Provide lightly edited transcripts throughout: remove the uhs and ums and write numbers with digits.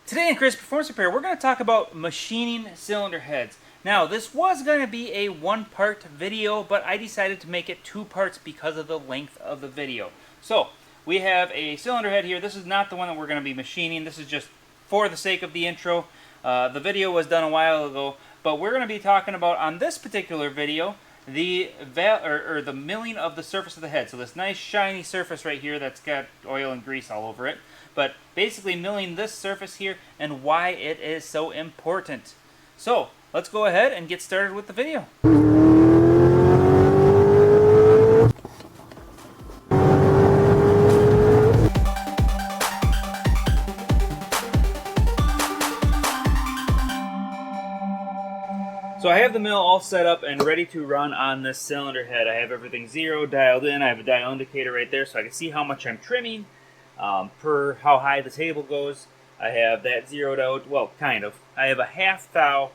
Today in Crazed Performance Repair, we're going to talk about machining cylinder heads. Now, this was going to be a one-part video, but I decided to make it two parts because of the length of the video. So, we have a cylinder head here. This is not the one that we're going to be machining. This is just for the sake of the intro. The video was done a while ago, but we're going to be talking about, on this particular video, the milling of the surface of the head. So this nice shiny surface right here that's got oil and grease all over it. But basically milling this surface here and why it is so important. So let's go ahead and get started with the video. So I have the mill all set up and ready to run on this cylinder head. I have everything zeroed, dialed in. I have a dial indicator right there so I can see how much I'm trimming per how high the table goes. I have that zeroed out, well, kind of. I have a half thou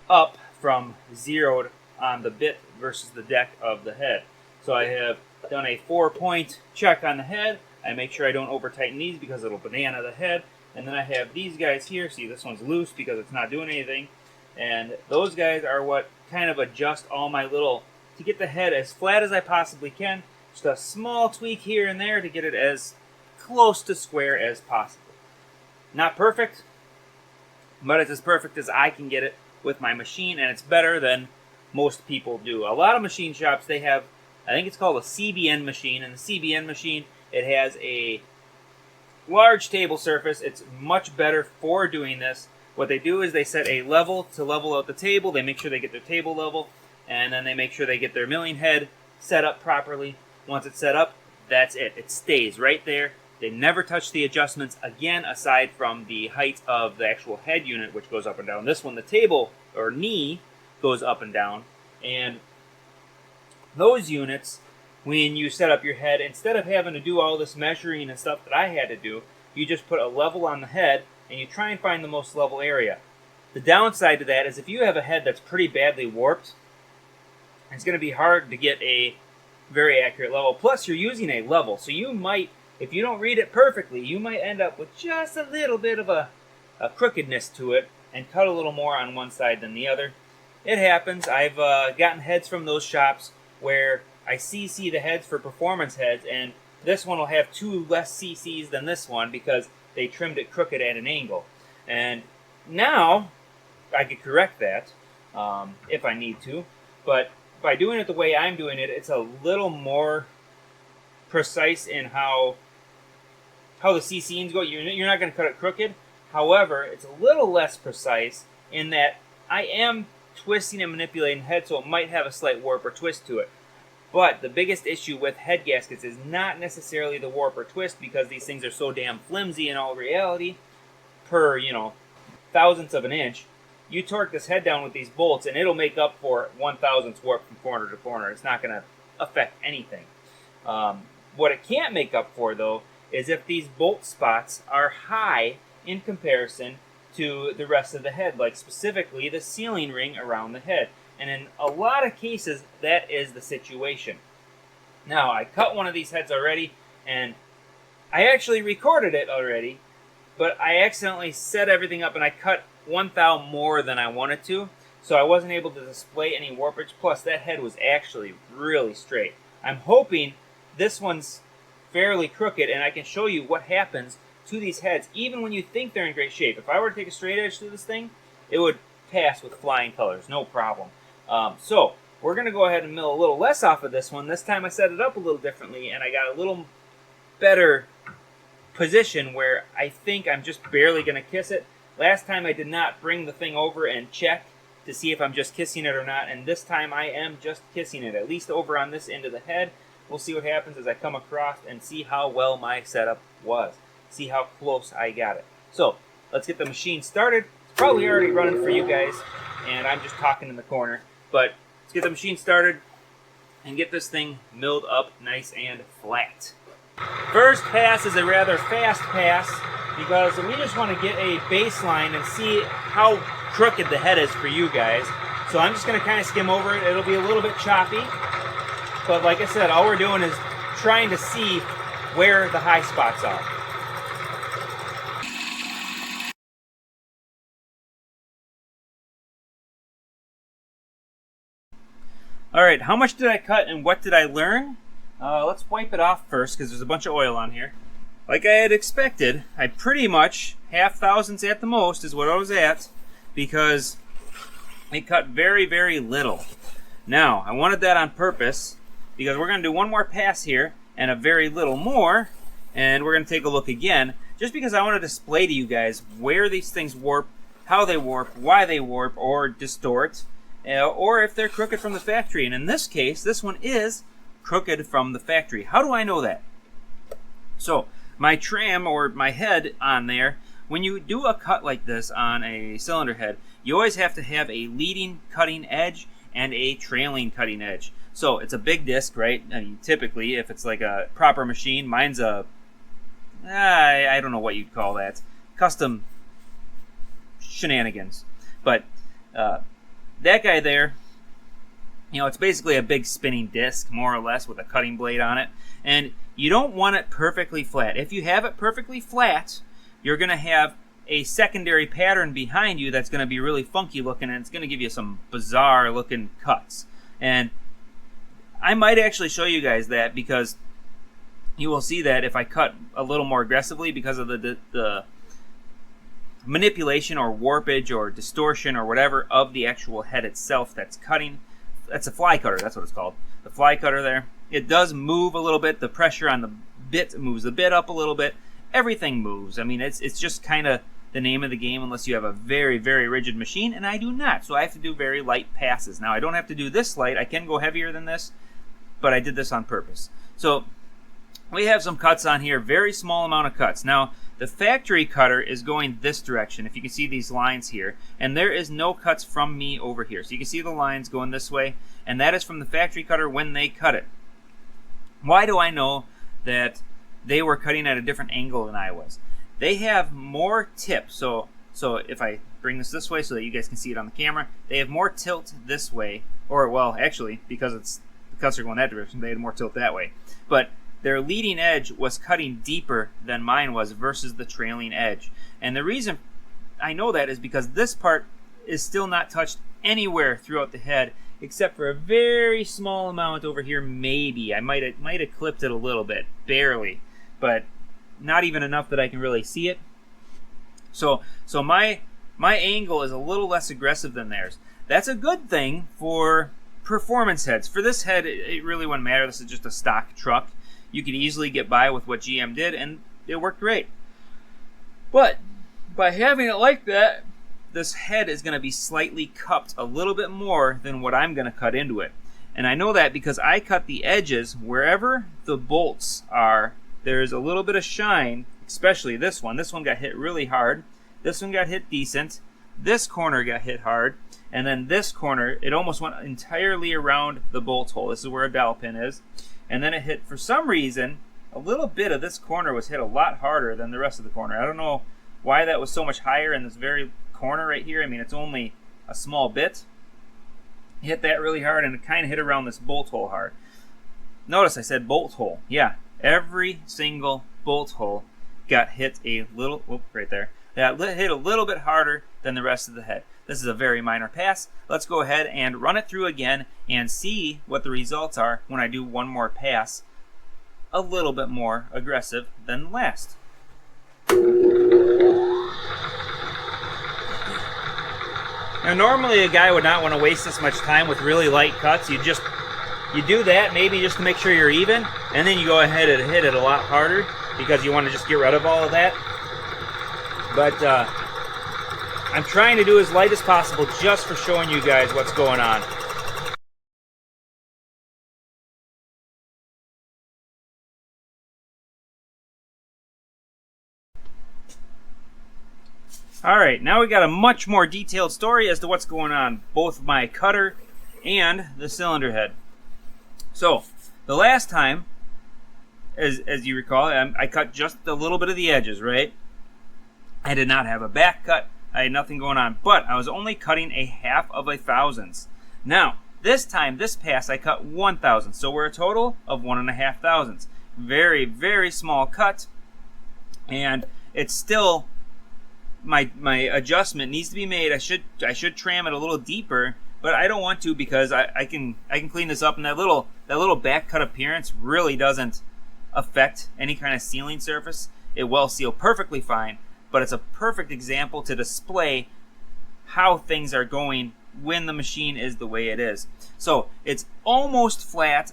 up from zeroed on the bit versus the deck of the head. So I have done a 4-point check on the head. I make sure I don't over tighten these because it'll banana the head. And then I have these guys here. See, this one's loose because it's not doing anything. And those guys are what kind of adjust all my little, to get the head as flat as I possibly can. Just a small tweak here and there to get it as close to square as possible. Not perfect, but it's as perfect as I can get it with my machine, and it's better than most people do. A lot of machine shops, they have, I think it's called a CBN machine, and the CBN machine, it has a large table surface. It's much better for doing this. What they do is they set a level to level out the table. They make sure they get their table level, and then they make sure they get their milling head set up properly. Once it's set up, that's it. It stays right there. They never touch the adjustments again, aside from the height of the actual head unit, which goes up and down. This one, the table, or knee, goes up and down. And those units, when you set up your head, instead of having to do all this measuring and stuff that I had to do, you just put a level on the head, and you try and find the most level area. The downside to that is if you have a head that's pretty badly warped, it's going to be hard to get a very accurate level. Plus, you're using a level, so you might, if you don't read it perfectly, you might end up with just a little bit of a crookedness to it and cut a little more on one side than the other. It happens. I've gotten heads from those shops where I CC the heads for performance heads, and this one will have 2 less CCs than this one because they trimmed it crooked at an angle. And now I could correct that if I need to, but by doing it the way I'm doing it, it's a little more precise in how the CCs go. You're not going to cut it crooked. However, it's a little less precise in that I am twisting and manipulating the head, so it might have a slight warp or twist to it. But the biggest issue with head gaskets is not necessarily the warp or twist, because these things are so damn flimsy in all reality. Per, thousandths of an inch, you torque this head down with these bolts and it'll make up for 1/1000th warp from corner to corner. It's not going to affect anything. What it can't make up for, though, is if these bolt spots are high in comparison to the rest of the head, like specifically the sealing ring around the head. And in a lot of cases, that is the situation. Now, I cut one of these heads already, and I actually recorded it already, but I accidentally set everything up and I cut 1 thou more than I wanted to, so I wasn't able to display any warpage. Plus, that head was actually really straight. I'm hoping this one's fairly crooked, and I can show you what happens to these heads, even when you think they're in great shape. If I were to take a straight edge to this thing, it would pass with flying colors, no problem. So we're going to go ahead and mill a little less off of this one. This time I set it up a little differently, and I got a little better position where I think I'm just barely going to kiss it. Last time I did not bring the thing over and check to see if I'm just kissing it or not, and this time I am just kissing it, at least over on this end of the head. We'll see what happens as I come across and see how well my setup was. See how close I got it. So let's get the machine started. It's probably already running for you guys, and I'm just talking in the corner. But let's get the machine started and get this thing milled up nice and flat. First pass is a rather fast pass because we just want to get a baseline and see how crooked the head is for you guys. So I'm just going to kind of skim over it. It'll be a little bit choppy. But like I said, all we're doing is trying to see where the high spots are. Alright, how much did I cut and what did I learn? Let's wipe it off first because there's a bunch of oil on here. Like I had expected, I pretty much, half thousandths at the most is what I was at, because I cut very, very little. Now, I wanted that on purpose, because we're going to do one more pass here, and a very little more, and we're going to take a look again, just because I want to display to you guys where these things warp, how they warp, why they warp or distort, or if they're crooked from the factory. And in this case, this one is crooked from the factory. How do I know that? So, my tram, or my head on there, when you do a cut like this on a cylinder head, you always have to have a leading cutting edge and a trailing cutting edge. So, it's a big disc, right? I mean, typically, if it's like a proper machine, mine's a, I don't know what you'd call that, custom shenanigans. But, that guy there, you know, it's basically a big spinning disc, more or less, with a cutting blade on it. And you don't want it perfectly flat. If you have it perfectly flat, you're going to have a secondary pattern behind you that's going to be really funky looking, and it's going to give you some bizarre looking cuts. And I might actually show you guys that, because you will see that if I cut a little more aggressively because of the manipulation or warpage or distortion or whatever of the actual head itself that's cutting. That's a fly cutter, that's what it's called. The fly cutter there. It does move a little bit. The pressure on the bit moves the bit up a little bit. Everything moves. I mean, it's just kind of the name of the game unless you have a very, very rigid machine, and I do not. So I have to do very light passes. Now, I don't have to do this light. I can go heavier than this, but I did this on purpose. So we have some cuts on here, very small amount of cuts. Now, the factory cutter is going this direction, if you can see these lines here, and there is no cuts from me over here. So you can see the lines going this way, and that is from the factory cutter when they cut it. Why do I know that they were cutting at a different angle than I was? They have more tip, so if I bring this way so that you guys can see it on the camera, they have more tilt this way, or well, actually, because the cuts are going that direction, they had more tilt that way. But their leading edge was cutting deeper than mine was versus the trailing edge. And the reason I know that is because this part is still not touched anywhere throughout the head, except for a very small amount over here, maybe. I might have clipped it a little bit, barely, but not even enough that I can really see it. So my angle is a little less aggressive than theirs. That's a good thing for performance heads. For this head, it really wouldn't matter. This is just a stock truck. You could easily get by with what GM did, and it worked great. But by having it like that, this head is going to be slightly cupped a little bit more than what I'm going to cut into it. And I know that because I cut the edges wherever the bolts are. There's a little bit of shine, especially this one. This one got hit really hard. This one got hit decent. This corner got hit hard. And then this corner, it almost went entirely around the bolt hole. This is where a dowel pin is. And then it hit, for some reason, a little bit of this corner was hit a lot harder than the rest of the corner. I don't know why that was so much higher in this very corner right here. I mean, it's only a small bit. Hit that really hard, and it kind of hit around this bolt hole hard. Notice I said bolt hole. Yeah, every single bolt hole got hit a little, right there. That hit a little bit harder than the rest of the head. This is a very minor pass. Let's go ahead and run it through again and see what the results are when I do one more pass a little bit more aggressive than the last. Now normally a guy would not want to waste this much time with really light cuts. You do that maybe just to make sure you're even, and then you go ahead and hit it a lot harder because you want to just get rid of all of that. But I'm trying to do as light as possible just for showing you guys what's going on. Alright, now we got a much more detailed story as to what's going on, both my cutter and the cylinder head. So, the last time, as you recall, I cut just a little bit of the edges, right? I did not have a back cut. I had nothing going on, but I was only cutting a half of a thousandths. Now, this time, this pass, I cut 1/1000, so we're a total of 1.5 thousandths. Very, very small cut, and it's still, my adjustment needs to be made. I should tram it a little deeper, but I don't want to because I can clean this up, and that little back cut appearance really doesn't affect any kind of sealing surface. It will seal perfectly fine, but it's a perfect example to display how things are going when the machine is the way it is. So it's almost flat.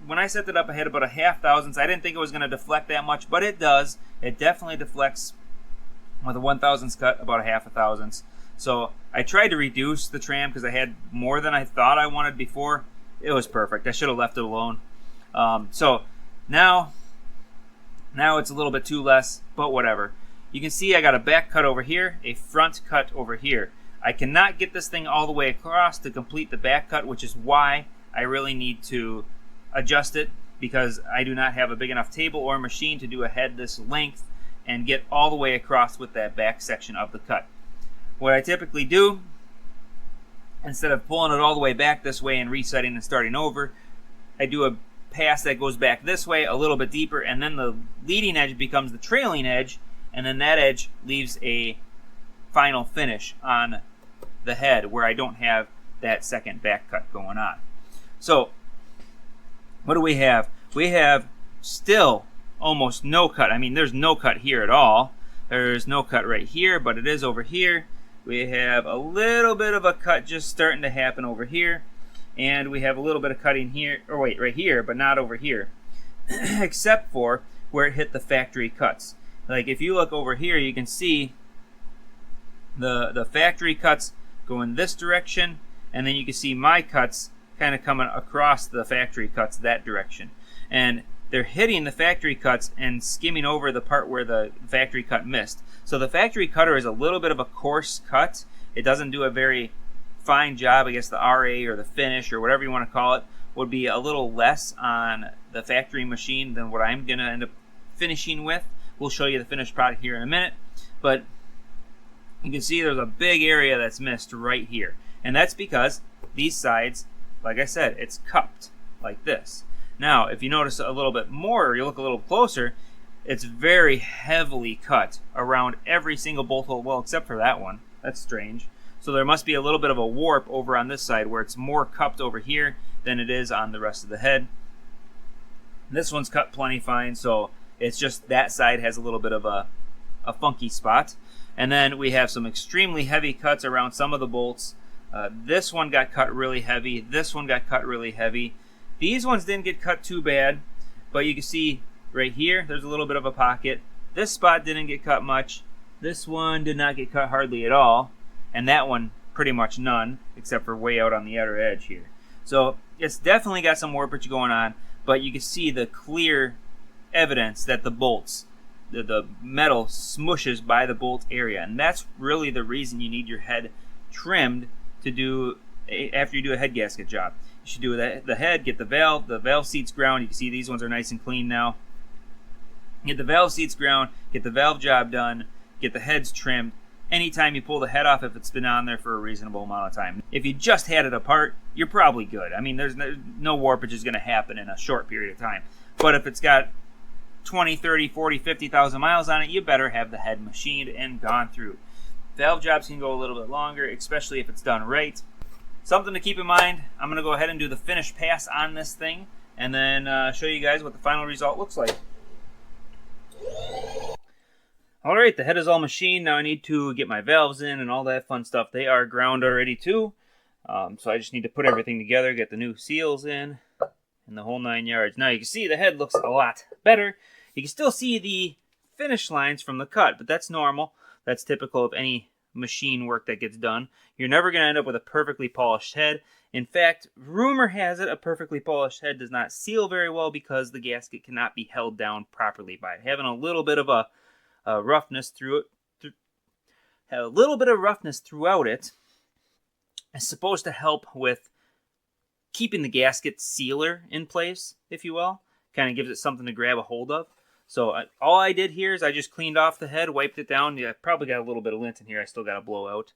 When I set it up, I had about a 1/2 thousandths. I didn't think it was going to deflect that much, but it does. It definitely deflects with a 1/1000th cut, about a 1/2 thousandths. So I tried to reduce the tram because I had more than I thought I wanted before. It was perfect. I should have left it alone. So now it's a little bit too less, but whatever. You can see I got a back cut over here, a front cut over here. I cannot get this thing all the way across to complete the back cut, which is why I really need to adjust it, because I do not have a big enough table or machine to do a head this length and get all the way across with that back section of the cut. What I typically do, instead of pulling it all the way back this way and resetting and starting over, I do a pass that goes back this way a little bit deeper, and then the leading edge becomes the trailing edge, and then that edge leaves a final finish on the head where I don't have that second back cut going on. So what do we have? We have still almost no cut. I mean, there's no cut here at all. There's no cut right here, but it is over here. We have a little bit of a cut just starting to happen over here. And we have a little bit of cutting here, or wait, right here, but not over here. Except for where it hit the factory cuts. Like if you look over here, you can see the factory cuts go in this direction, and then you can see my cuts kind of coming across the factory cuts that direction. And they're hitting the factory cuts and skimming over the part where the factory cut missed. So the factory cutter is a little bit of a coarse cut. It doesn't do a very fine job. I guess the RA or the finish or whatever you want to call it would be a little less on the factory machine than what I'm going to end up finishing with. We'll show you the finished product here in a minute. But you can see there's a big area that's missed right here. And that's because these sides, like I said, it's cupped like this. Now, if you notice a little bit more, or you look a little closer, it's very heavily cut around every single bolt hole, well, except for that one. That's strange. So there must be a little bit of a warp over on this side where it's more cupped over here than it is on the rest of the head. This one's cut plenty fine, so it's just that side has a little bit of a funky spot. And then we have some extremely heavy cuts around some of the bolts. This one got cut really heavy. This one got cut really heavy. These ones didn't get cut too bad, but you can see right here, there's a little bit of a pocket. This spot didn't get cut much. This one did not get cut hardly at all. And that one, pretty much none, except for way out on the outer edge here. So it's definitely got some warpage going on, but you can see the clear evidence that the bolts, the metal smushes by the bolt area. And that's really the reason you need your head trimmed to do, after you do a head gasket job. You should do the head, get the valve seats ground. You can see these ones are nice and clean now. Get the valve seats ground, get the valve job done, get the heads trimmed. Anytime you pull the head off, if it's been on there for a reasonable amount of time. If you just had it apart, you're probably good. I mean, there's no warpage is going to happen in a short period of time. But if it's got 20, 30, 40, 50,000 miles on it, you better have the head machined and gone through. Valve jobs can go a little bit longer, especially if it's done right. Something to keep in mind, I'm going to go ahead and do the finish pass on this thing, and then show you guys what the final result looks like. Alright, the head is all machined. Now I need to get my valves in and all that fun stuff. They are ground already too. So I just need to put everything together, get the new seals in, and the whole 9 yards. Now you can see the head looks a lot better. You can still see the finish lines from the cut, but that's normal. That's typical of any machine work that gets done. You're never going to end up with a perfectly polished head. In fact, rumor has it a perfectly polished head does not seal very well because the gasket cannot be held down properly by it. Having a little bit of a roughness through it, a little bit of roughness throughout it is supposed to help with keeping the gasket sealer in place, if you will. Kind of gives it something to grab a hold of. So all I did here is I just cleaned off the head, wiped it down. Yeah, I probably got a little bit of lint in here. I still got to blow out.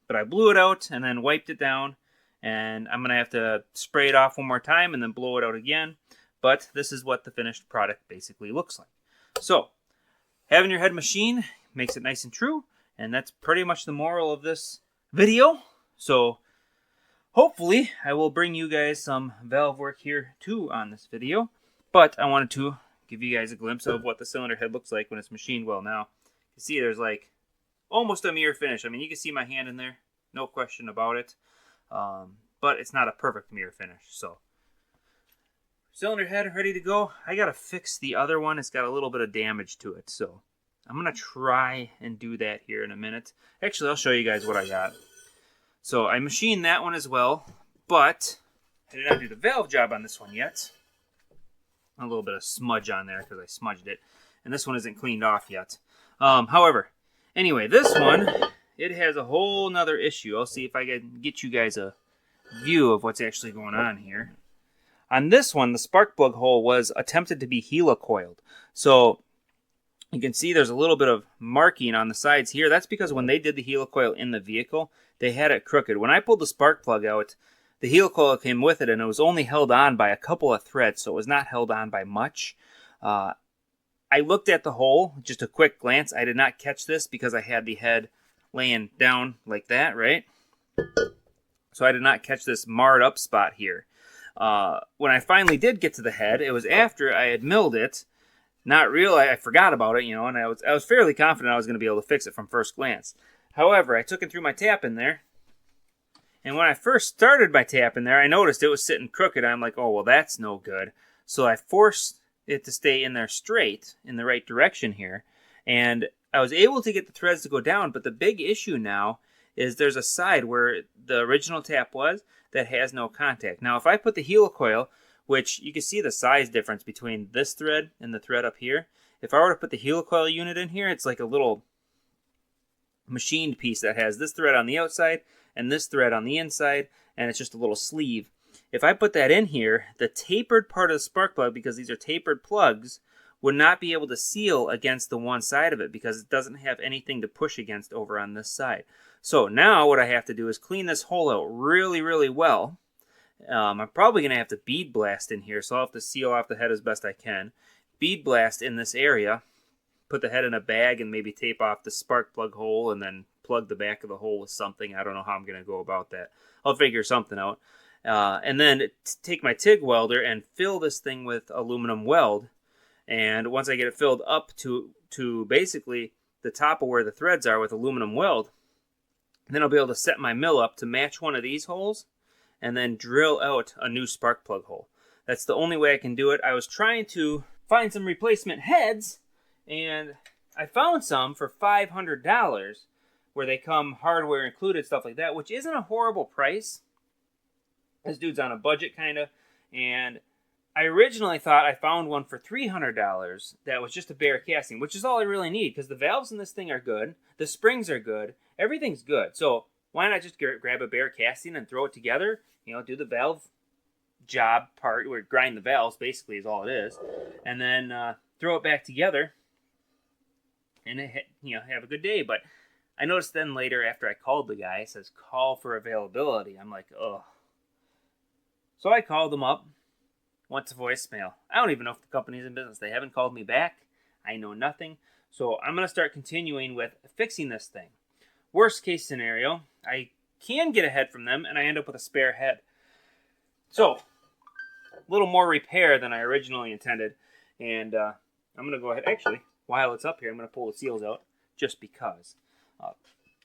But I blew it out and then wiped it down. And I'm going to have to spray it off one more time and then blow it out again. But this is what the finished product basically looks like. So having your head machined makes it nice and true. And that's pretty much the moral of this video. So Hopefully, I will bring you guys some valve work here too on this video, but I wanted to give you guys a glimpse of what the cylinder head looks like when it's machined well. Now, you see there's like almost a mirror finish. I mean, you can see my hand in there, no question about it, but it's not a perfect mirror finish. So, cylinder head ready to go. I gotta fix the other one. It's got a little bit of damage to it, so I'm gonna try and do that here in a minute. Actually, I'll show you guys what I got. So I machined that one as well, but I did not do the valve job on this one yet. A little bit of smudge on there because I smudged it, and this one isn't cleaned off yet. However, anyway, this one, it has a whole nother issue. I'll see if I can get you guys a view of what's actually going on here. On this one, the spark plug hole was attempted to be helicoiled. So you can see there's a little bit of marking on the sides here. That's because when they did the helicoil in the vehicle, they had it crooked. When I pulled the spark plug out, the helicoil came with it, and it was only held on by a couple of threads, so it was not held on by much. I looked at the hole, just a quick glance. I did not catch this because I had the head laying down like that, right? So I did not catch this marred up spot here. When I finally did get to the head, it was after I had milled it. Not real, I forgot about it, you know, and I was fairly confident I was going to be able to fix it from first glance. However, I took it through my tap in there, and when I first started my tap in there, I noticed it was sitting crooked. I'm like, oh, well, that's no good. So I forced it to stay in there straight, in the right direction here, and I was able to get the threads to go down, but the big issue now is there's a side where the original tap was that has no contact. Now, if I put the helicoil, which you can see the size difference between this thread and the thread up here, if I were to put the helicoil unit in here, it's like a little machined piece that has this thread on the outside and this thread on the inside, and it's just a little sleeve. If I put that in here, the tapered part of the spark plug, because these are tapered plugs, would not be able to seal against the one side of it because it doesn't have anything to push against over on this side. So now what I have to do is clean this hole out really, really well. I'm probably going to have to bead blast in here, so I'll have to seal off the head as best I can. Bead blast in this area, put the head in a bag and maybe tape off the spark plug hole and then plug the back of the hole with something. I don't know how I'm going to go about that. I'll figure something out. And then take my TIG welder and fill this thing with aluminum weld. And once I get it filled up to basically the top of where the threads are with aluminum weld, then I'll be able to set my mill up to match one of these holes and then drill out a new spark plug hole. That's the only way I can do it. I was trying to find some replacement heads, and I found some for $500 where they come hardware included, stuff like that, which isn't a horrible price. This dude's on a budget, kind of, and I originally thought I found one for $300 that was just a bare casting, which is all I really need, because the valves in this thing are good, the springs are good, everything's good. So why not just grab a bare casting and throw it together, you know, do the valve job part, where grind the valves, basically, is all it is, and then throw it back together and, you know, have a good day. But I noticed then later, after I called the guy, it says call for availability. I'm like, ugh. So I called them up, went to voicemail. I don't even know if the company's in business. They haven't called me back. I know nothing. So I'm going to start continuing with fixing this thing. Worst case scenario, I can get a head from them and I end up with a spare head. So, a little more repair than I originally intended. And I'm going to go ahead, actually, while it's up here, I'm going to pull the seals out just because.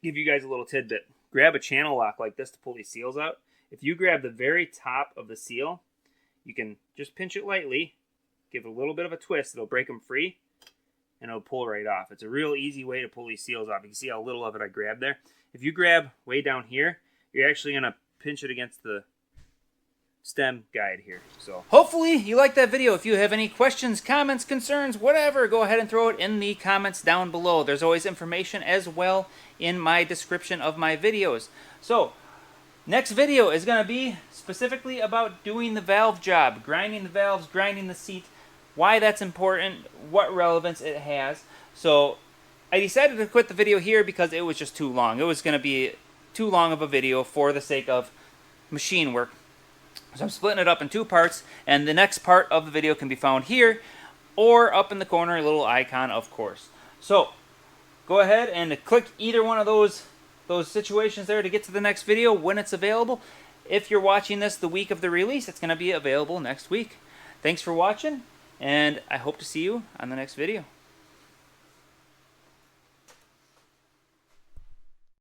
Give you guys a little tidbit. Grab a channel lock like this to pull these seals out. If you grab the very top of the seal, you can just pinch it lightly, give it a little bit of a twist, it'll break them free, and it'll pull right off. It's a real easy way to pull these seals off. You can see how little of it I grabbed there. If you grab way down here, you're actually going to pinch it against the stem guide here. So hopefully you liked that video. If you have any questions, comments, concerns, whatever, go ahead and throw it in the comments down below. There's always information as well in my description of my videos. So next video is going to be specifically about doing the valve job, grinding the valves, grinding the seat, why that's important, what relevance it has. So I decided to quit the video here because it was just too long. It was going to be too long of a video for the sake of machine work. So I'm splitting it up in two parts, and the next part of the video can be found here or up in the corner, a little icon, of course. So go ahead and click either one of those situations there to get to the next video when it's available. If you're watching this the week of the release, it's going to be available next week. Thanks for watching, and I hope to see you on the next video.